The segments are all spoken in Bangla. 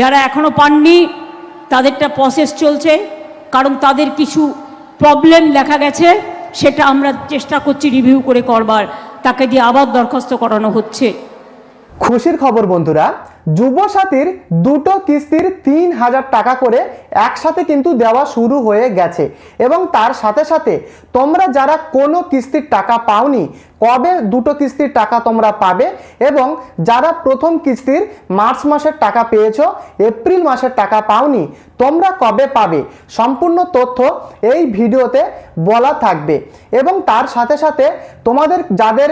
যারা এখনও পাননি তাদেরটা প্রসেস চলছে, কারণ তাদের কিছু প্রবলেম দেখা গেছে, সেটা আমরা চেষ্টা করছি রিভিউ করে করবার, তাকে দিয়ে আবার দরখাস্ত করানো হচ্ছে। খুশির খবর বন্ধুরা, যুবসাথীর দুটো কিস্তির ৩,০০০ টাকা করে একসাথে কিন্তু দেওয়া শুরু হয়ে গেছে। এবং তার সাথে সাথে তোমরা যারা কোনো কিস্তির টাকা পাওনি, কবে দুটো কিস্তির টাকা তোমরা পাবে, এবং যারা প্রথম কিস্তির মার্চ মাসের টাকা পেয়েছো, এপ্রিল মাসের টাকা পাওনি, তোমরা কবে পাবে, সম্পূর্ণ তথ্য এই ভিডিওতে বলা থাকবে। এবং তার সাথে সাথে তোমাদের যাদের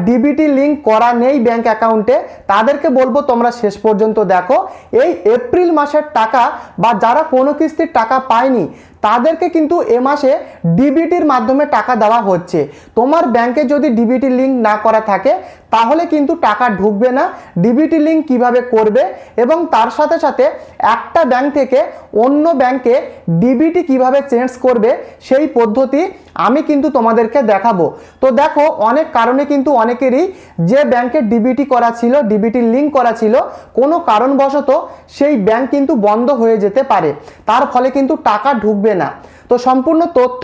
ডিবিটি লিঙ্ক করা নেই ব্যাংক অ্যাকাউন্টে, তাদেরকে বলবো তোমরা শেষ পর্যন্ত দেখো। এই এপ্রিল মাসের টাকা বা যারা কোনো কিস্তির টাকা পায়নি, তাদেরকে কিন্তু এ মাসে ডিবিটির মাধ্যমে টাকা দেওয়া হচ্ছে। তোমার ব্যাংকে যদি ডিবিটি লিঙ্ক না করা থাকে তাহলে কিন্তু টাকা ঢুকবে না। ডিবিটি লিঙ্ক কিভাবে করবে এবং তার সাথে সাথে একটা ব্যাংক থেকে অন্য ব্যাংকে ডিবিটি কিভাবে চেঞ্জ করবে সেই পদ্ধতি আমি কিন্তু তোমাদেরকে দেখাবো। তো দেখো, অনেক কারণে কিন্তু অনেকেরই যে ব্যাংকে ডিবিটি করা ছিল, ডিবিটি লিঙ্ক করা ছিল, কোনো কারণবশত সেই ব্যাংক কিন্তু বন্ধ হয়ে যেতে পারে, তার ফলে কিন্তু টাকা ঢুকবে না। তো সম্পূর্ণ তথ্য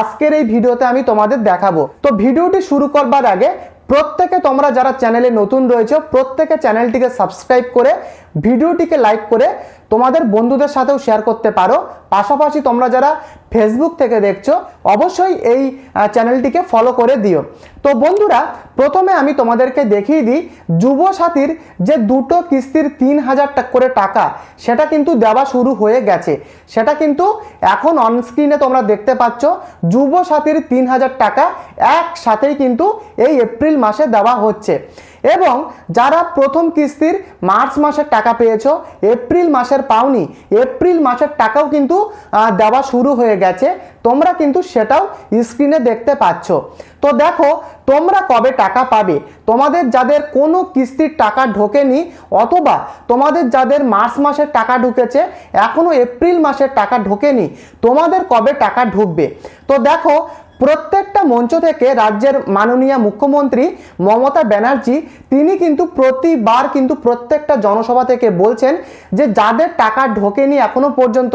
আজকের এই ভিডিওতে আমি তোমাদের দেখাবো। তো ভিডিওটি শুরু করবার আগে প্রত্যেকে তোমরা যারা চ্যানেলে নতুন রয়েছে, প্রত্যেকে চ্যানেলটিকে সাবস্ক্রাইব করে ভিডিওটিকে লাইক করে তোমাদের বন্ধুদের সাথেও শেয়ার করতে পারো। পাশাপাশি তোমরা যারা ফেসবুক থেকে দেখছো, অবশ্যই এই চ্যানেলটিকে ফলো করে দিও। তো বন্ধুরা, প্রথমে আমি তোমাদেরকে দেখিয়ে দিই যুবসাথীর যে দুটো কিস্তির ৩,০০০ করে টাকা, সেটা কিন্তু দেওয়া শুরু হয়ে গেছে। সেটা কিন্তু এখন অনস্ক্রিনে তোমরা দেখতে পাচ্ছ। যুবসাথীর ৩,০০০ টাকা একসাথেই কিন্তু এই এপ্রিল মাসে দেওয়া হচ্ছে। এবং যারা প্রথম কিস্তির মার্চ মাসের টাকা পেয়েছো, এপ্রিল মাসের পাওনি, এপ্রিল মাসের টাকাও কিন্তু দেওয়া শুরু হয়ে গেছে। তোমরা কিন্তু সেটাও স্ক্রিনে দেখতে পাচ্ছ। তো দেখো, তোমরা কবে টাকা পাবে, তোমাদের যাদের কোনো কিস্তির টাকা ঢোকেনি, অথবা তোমাদের যাদের মার্চ মাসের টাকা ঢুকেছে, এখনো এপ্রিল মাসের টাকা ঢোকেনি, তোমাদের কবে টাকা ঢুকবে। তো দেখো, প্রত্যেকটা মঞ্চ থেকে রাজ্যের মাননীয় মুখ্যমন্ত্রী মমতা ব্যানার্জি তিনি কিন্তু প্রতিবার কিন্তু প্রত্যেকটা জনসভা থেকে বলছেন যে যাদের টাকা ঢোকেনি এখনো পর্যন্ত,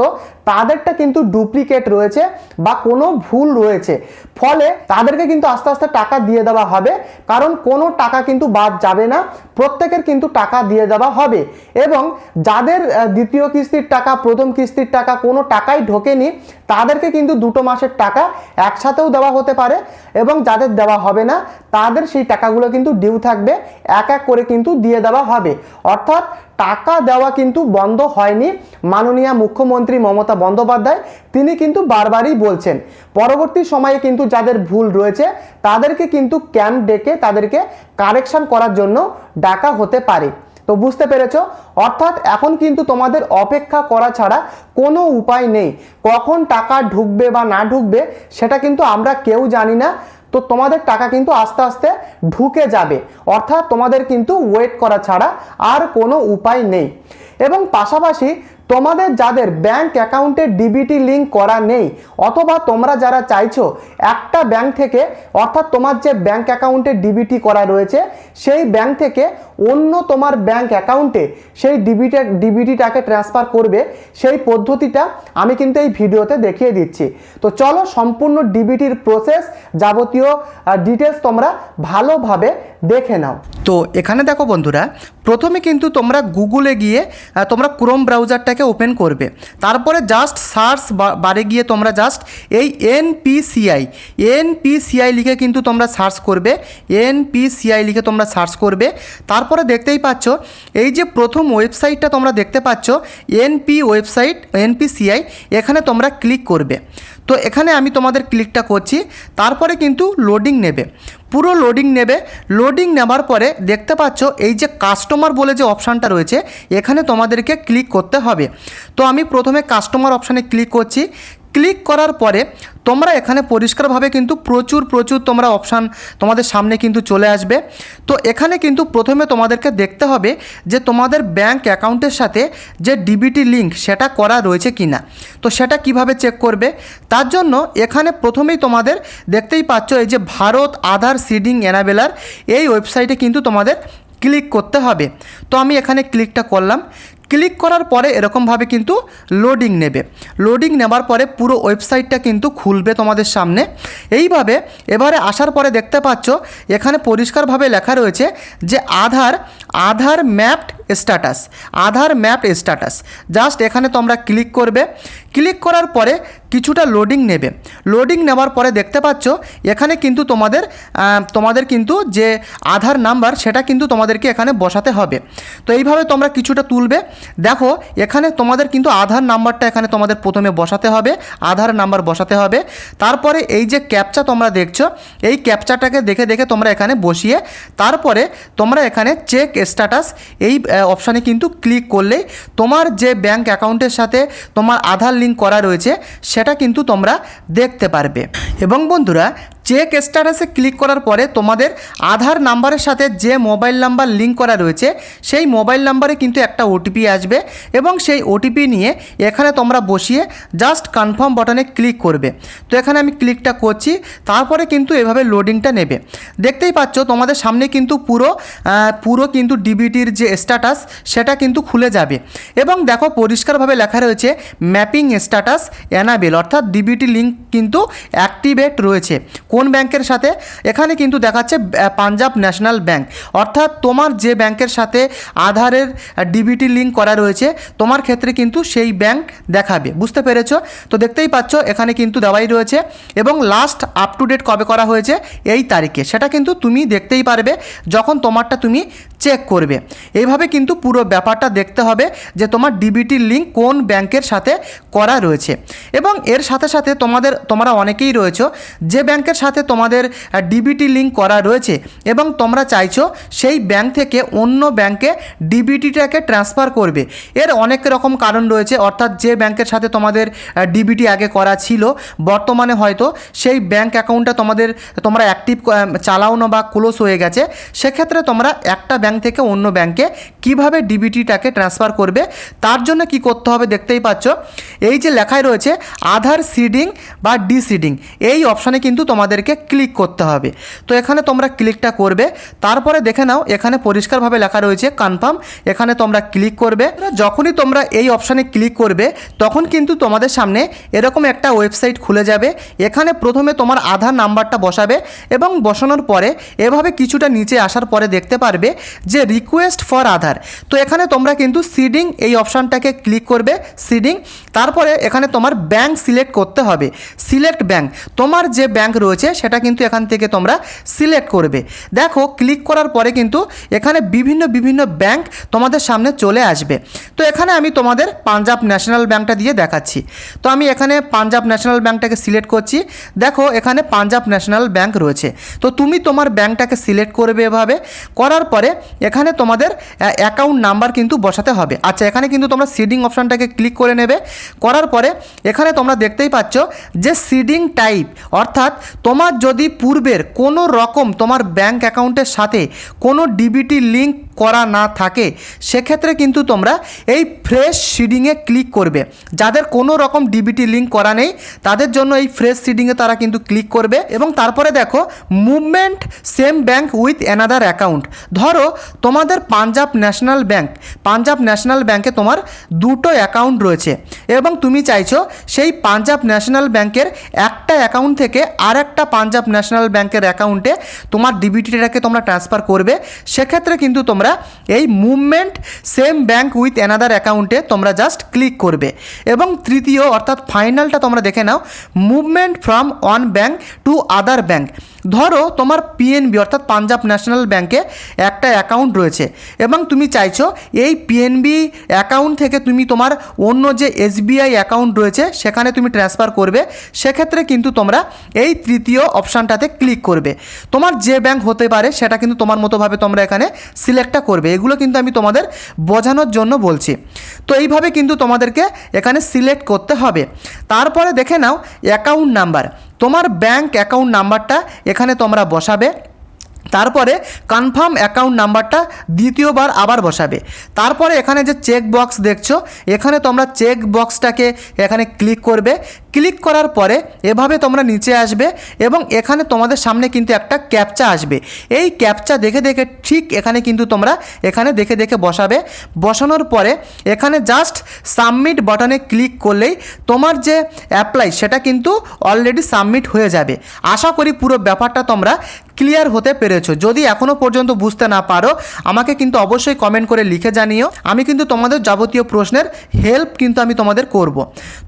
তাদেরটা কিন্তু ডুপ্লিকেট রয়েছে বা কোনো ভুল রয়েছে, ফলে তাদেরকে কিন্তু আস্তে আস্তে টাকা দিয়ে দেওয়া হবে। কারণ কোনো টাকা কিন্তু বাদ যাবে না, প্রত্যেকের কিন্তু টাকা দিয়ে দেওয়া হবে। এবং যাদের দ্বিতীয় কিস্তির টাকা, প্রথম কিস্তির টাকা কোনো টাকাই ঢোকেনি, তাদেরকে কিন্তু দুটো মাসের টাকা একসাথেও দেওয়া হতে পারে। এবং যাদের দেওয়া হবে না, তাদের সেই টাকাগুলো কিন্তু ডিউ থাকবে, এক এক করে কিন্তু দিয়ে দেওয়া হবে। অর্থাৎ টাকা দেওয়া কিন্তু বন্ধ হয়নি। মাননীয় মুখ্যমন্ত্রী মমতা বন্দ্যোপাধ্যায় তিনি কিন্তু বারবারই বলছেন, পরবর্তী সময়ে কিন্তু যাদের ভুল রয়েছে তাদেরকে কিন্তু ক্যাম্প ডেকে তাদেরকে কারেকশন করার জন্য ডাকা হতে পারে। তো বুঝতে পেরেছো? অর্থাৎ এখন কিন্তু তোমাদের অপেক্ষা করা ছাড়া কোনো উপায় নেই। কখন টাকা ঢুকবে বা না ঢুকবে সেটা কিন্তু আমরা কেউ জানি না। তো তোমাদের টাকা কিন্তু আস্তে আস্তে ঢুকে যাবে। অর্থাৎ তোমাদের কিন্তু ওয়েট করা ছাড়া আর কোনো উপায় নেই। এবং পাশাপাশি তোমাদের যাদের ব্যাংক অ্যাকাউন্টে ডিবিটি লিঙ্ক করা নেই, অথবা তোমরা যারা চাইছো একটা ব্যাংক থেকে, অর্থাৎ তোমার যে ব্যাংক অ্যাকাউন্টে ডিবিটি করা রয়েছে সেই ব্যাংক থেকে অন্য তোমার ব্যাংক অ্যাকাউন্টে সেই ডিবিটিটাকে ট্রান্সফার করবে, সেই পদ্ধতিটা আমি কিন্তু এই ভিডিওতে দেখিয়ে দিচ্ছি। তো চলো সম্পূর্ণ ডিবিটির প্রসেস, যাবতীয় ডিটেলস তোমরা ভালোভাবে দেখে নাও। তো এখানে দেখো বন্ধুরা, প্রথমে কিন্তু তোমরা গুগলে গিয়ে তোমরা ক্রোম ব্রাউজারটাকে ওপেন করবে। তারপরে জাস্ট সার্চ বারে গিয়ে তোমরা জাস্ট এই এনপিসিআই লিখে কিন্তু তোমরা সার্চ করবে। এনপিসিআই লিখে তোমরা সার্চ করবে। তারপরে দেখতেই পাচ্ছ এই যে প্রথম ওয়েবসাইটটা তোমরা দেখতে পাচ্ছ, এনপিসিআই, এখানে তোমরা ক্লিক করবে। তো এখানে আমি তোমাদের ক্লিকটা করছি। তারপরে কিন্তু লোডিং নেবে, পুরো লোডিং নেবে। লোডিং নেবার পরে দেখতে পাচ্ছ এই যে কাস্টমার বলে যে অপশানটা রয়েছে, এখানে তোমাদেরকে ক্লিক করতে হবে। তো আমি প্রথমে কাস্টমার অপশানে ক্লিক করছি। ক্লিক করার পরে তোমরা এখানে পরিষ্কারভাবে কিন্তু প্রচুর তোমরা অপশান তোমাদের সামনে কিন্তু চলে আসবে। তো এখানে কিন্তু প্রথমে তোমাদেরকে দেখতে হবে যে তোমাদের ব্যাংক অ্যাকাউন্টের সাথে যে ডিবিটি লিঙ্ক সেটা করা রয়েছে কি না। তো সেটা কিভাবে চেক করবে, তার জন্য এখানে প্রথমেই তোমাদের দেখতেই পাচ্ছ এই যে ভারত আধার সিডিং এনাবেলার, এই ওয়েবসাইটে কিন্তু তোমাদের ক্লিক করতে হবে। তো আমি এখানে ক্লিকটা করলাম। ক্লিক করার পরে এরকমভাবে কিন্তু লোডিং নেবে। লোডিং নেবার পরে পুরো ওয়েবসাইটটা কিন্তু খুলবে তোমাদের সামনে। এইভাবে এবারে আসার পরে দেখতে পাচ্ছ এখানে পরিষ্কারভাবে লেখা রয়েছে যে আধার ম্যাপড স্ট্যাটাস, আধার ম্যাপড স্ট্যাটাস। জাস্ট এখানে তোমরা ক্লিক করবে। ক্লিক করার পরে কিছুটা লোডিং নেবে। লোডিং নেওয়ার পরে দেখতে পাচ্ছ এখানে কিন্তু তোমাদের কিন্তু যে আধার নাম্বার সেটা কিন্তু তোমাদেরকে এখানে বসাতে হবে। তো এইভাবে তোমরা কিছুটা তুলবে। দেখো এখানে তোমাদের কিন্তু আধার নাম্বারটা এখানে তোমাদের প্রথমে বসাতে হবে, আধার নাম্বার বসাতে হবে। তারপরে এই যে ক্যাপচা তোমরা দেখছো, এই ক্যাপচাটাকে দেখে দেখে তোমরা এখানে বসিয়ে তারপরে তোমরা এখানে চেক স্ট্যাটাস এই অপশানে কিন্তু ক্লিক করলেই তোমার যে ব্যাঙ্ক অ্যাকাউন্টের সাথে তোমার আধার লিঙ্ক করা রয়েছে সেটা কিন্তু তোমরা দেখতে পারবে। এবং বন্ধুরা চেক স্ট্যাটাসে ক্লিক করার পরে তোমাদের আধার নাম্বারের সাথে যে মোবাইল নাম্বার লিঙ্ক করা রয়েছে সেই মোবাইল নাম্বারে কিন্তু একটা ওটিপি আসবে এবং সেই ওটিপি নিয়ে এখানে তোমরা বসিয়ে জাস্ট কনফার্ম বাটনে ক্লিক করবে। তো এখানে আমি ক্লিকটা করছি, তারপরে কিন্তু এভাবে লোডিংটা নেবে। দেখতেই পাচ্ছ তোমাদের সামনে কিন্তু পুরো কিন্তু ডিবিটির যে স্ট্যাটাস সেটা কিন্তু খুলে যাবে। এবং দেখো পরিষ্কারভাবে লেখা রয়েছে ম্যাপিং স্ট্যাটাস এনাবেল, অর্থাৎ ডিবিটি লিঙ্ক কিন্তু অ্যাক্টিভেট রয়েছে। কোন ব্যাংকের সাথে? এখানে কিন্তু দেখাচ্ছে পাঞ্জাব ন্যাশনাল ব্যাংক, অর্থাৎ তোমার যে ব্যাংকের সাথে আধারের ডিবিটি লিঙ্ক করা রয়েছে তোমার ক্ষেত্রে কিন্তু সেই ব্যাংক দেখাবে। বুঝতে পেরেছো? তো দেখতেই পাচ্ছ এখানে কিন্তু দেওয়াই রয়েছে এবং লাস্ট আপ টু ডেট কবে করা হয়েছে এই তারিখে, সেটা কিন্তু তুমি দেখতেই পারবে যখন তোমারটা তুমি চেক করবে। এইভাবে কিন্তু পুরো ব্যাপারটা দেখতে হবে যে তোমার ডিবিটি লিঙ্ক কোন ব্যাংকের সাথে করা রয়েছে। এবং এর সাথে সাথে তোমরা অনেকেই রয়েছো যে ব্যাংকের সাথে তোমাদের ডিবিটি লিঙ্ক করা রয়েছে এবং তোমরা চাইছো সেই ব্যাংক থেকে অন্য ব্যাংকে ডিবিটিটাকে ট্রান্সফার করবে। এর অনেক রকম কারণ রয়েছে, অর্থাৎ যে ব্যাংকের সাথে তোমাদের ডিবিটি আগে করা ছিল বর্তমানে হয়তো সেই ব্যাংক অ্যাকাউন্টটা তোমরা অ্যাক্টিভ চালাও না বা ক্লোজ হয়ে গেছে। সেক্ষেত্রে তোমরা একটা ব্যাংক থেকে অন্য ব্যাংকে কিভাবে ডিবিটিটাকে ট্রান্সফার করবে তার জন্য কি করতে হবে দেখতেই পাচ্ছ। এই যে লেখায় রয়েছে আধার সিডিং বা ডিসিডিং, এই অপশানে কিন্তু তোমাদেরকে ক্লিক করতে হবে। তো এখানে তোমরা ক্লিকটা করবে, তারপরে দেখে নাও এখানে পরিষ্কারভাবে লেখা রয়েছে কনফার্ম, এখানে তোমরা ক্লিক করবে। যখনই তোমরা এই অপশানে ক্লিক করবে তখন কিন্তু তোমাদের সামনে এরকম একটা ওয়েবসাইট খুলে যাবে। এখানে প্রথমে তোমার আধার নাম্বারটা বসাবে এবং বসানোর পরে এভাবে কিছুটা নিচে আসার পরে দেখতে পারবে যে রিকোয়েস্ট ফর আধার। তো এখানে তোমরা কিন্তু সিডিং এই অপশানটাকে ক্লিক করবে, সিডিং। তারপরে এখানে তোমার ব্যাংক সিলেক্ট করতে হবে, সিলেক্ট ব্যাংক। তোমার যে ব্যাংক রয়েছে সেটা কিন্তু এখান থেকে তোমরা সিলেক্ট করবে। দেখো ক্লিক করার পরে কিন্তু এখানে বিভিন্ন ব্যাংক তোমাদের সামনে চলে আসবে। তো এখানে আমি তোমাদের পাঞ্জাব ন্যাশনাল ব্যাংকটা দিয়ে দেখাচ্ছি। তো আমি এখানে পাঞ্জাব ন্যাশনাল ব্যাংকটাকে সিলেক্ট করছি। দেখো এখানে পাঞ্জাব ন্যাশনাল ব্যাংক রয়েছে। তো তুমি তোমার ব্যাংকটাকে সিলেক্ট করবে এভাবে করার পরে এখানে তোমাদের অ্যাকাউন্ট নাম্বার কিন্তু বসাতে হবে। আচ্ছা, এখানে কিন্তু তোমরা সিডিং অপশানটাকে ক্লিক করে নেবে। করার পরে এখানে তোমরা দেখতেই পাচ্ছ যে সিডিং টাইপ, অর্থাৎ তোমার যদি পূর্বের কোনো রকম তোমার ব্যাংক অ্যাকাউন্টের সাথে কোনো ডিবিটি লিঙ্ক করা না থাকে সেক্ষেত্রে কিন্তু তোমরা এই ফ্রেশ সিডিংয়ে ক্লিক করবে। যাদের কোনো রকম ডিবিটি লিঙ্ক করা নেই তাদের জন্য এই ফ্রেশ সিডিংয়ে তারা কিন্তু ক্লিক করবে। এবং তারপরে দেখো movement same bank with another account. ধরো তোমাদের পাঞ্জাব ন্যাশনাল ব্যাংকে তোমার দুটো অ্যাকাউন্ট রয়েছে এবং তুমি চাইছো সেই পাঞ্জাব ন্যাশনাল ব্যাংকের একটা অ্যাকাউন্ট থেকে আর একটা পাঞ্জাব ন্যাশনাল ব্যাংকের অ্যাকাউন্টে তোমার ডিবিটিটাকে তোমরা ট্রান্সফার করবে। সেক্ষেত্রে কিন্তু তোমরা এই movement same bank with another অ্যাকাউন্টে তোমরা জাস্ট ক্লিক করবে। এবং তৃতীয় অর্থাৎ ফাইনালটা তোমরা দেখে নাও, movement from one bank to other bank. ধরো তোমার পিএনবি অর্থাৎ পাঞ্জাব ন্যাশনাল ব্যাংকে একটা অ্যাকাউন্ট রয়েছে এবং তুমি চাইছো এই পিএনবি অ্যাকাউন্ট থেকে তুমি তোমার অন্য যে এসবিআই অ্যাকাউন্ট রয়েছে সেখানে তুমি ট্রান্সফার করবে। সেক্ষেত্রে কিন্তু তোমরা এই তৃতীয় অপশানটাতে ক্লিক করবে। তোমার যে ব্যাংক হতে পারে সেটা কিন্তু তোমার মতোভাবে তোমরা এখানে সিলেক্টটা করবে। এগুলো কিন্তু আমি তোমাদের বোঝানোর জন্য বলছি। তো এইভাবে কিন্তু তোমাদেরকে এখানে সিলেক্ট করতে হবে। তারপরে দেখে নাও অ্যাকাউন্ট নাম্বার, তোমার ব্যাংক অ্যাকাউন্ট নাম্বারটা এখানে তোমরা বসাবে। তারপরে কনফার্ম অ্যাকাউন্ট নাম্বারটা দ্বিতীয়বার আবার বসাবে। তারপরে এখানে যে চেক বক্স দেখছো এখানে তোমরা চেক বক্সটাকে এখানে ক্লিক করবে। ক্লিক করার পরে এভাবে তোমরা নিচে আসবে এবং এখানে তোমাদের সামনে কিন্তু একটা ক্যাপচা আসবে। এই ক্যাপচা দেখে দেখে ঠিক এখানে কিন্তু তোমরা এখানে দেখে দেখে বসাবে। বসানোর পরে এখানে জাস্ট সাবমিট বাটনে ক্লিক করলেই তোমার যে অ্যাপ্লাই সেটা কিন্তু অলরেডি সাবমিট হয়ে যাবে। আশা করি পুরো ব্যাপারটা তোমরা ক্লিয়ার হতে পেরেছো। যদি এখনও পর্যন্ত বুঝতে না পারো আমাকে কিন্তু অবশ্যই কমেন্ট করে লিখে জানিও, আমি কিন্তু তোমাদের যাবতীয় প্রশ্নের হেল্প কিন্তু আমি তোমাদের করব।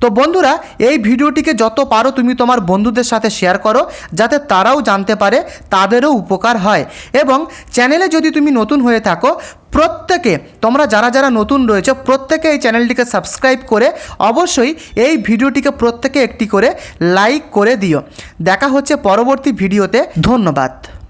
তো বন্ধুরা, এই ভিডিওটিকে যত পারো তুমি তোমার বন্ধুদের সাথে শেয়ার করো, যাতে তারাও জানতে পারে, তাদেরও উপকার হয়। এবং চ্যানেলে যদি তুমি নতুন হয়ে থাকো, প্রত্যেকে তোমরা যারা যারা নতুন রয়েছে প্রত্যেকে এই চ্যানেলটিকে সাবস্ক্রাইব করে অবশ্যই এই ভিডিওটিকে প্রত্যেকে একটি করে লাইক করে দিও। দেখা হচ্ছে পরবর্তী ভিডিওতে। ধন্যবাদ।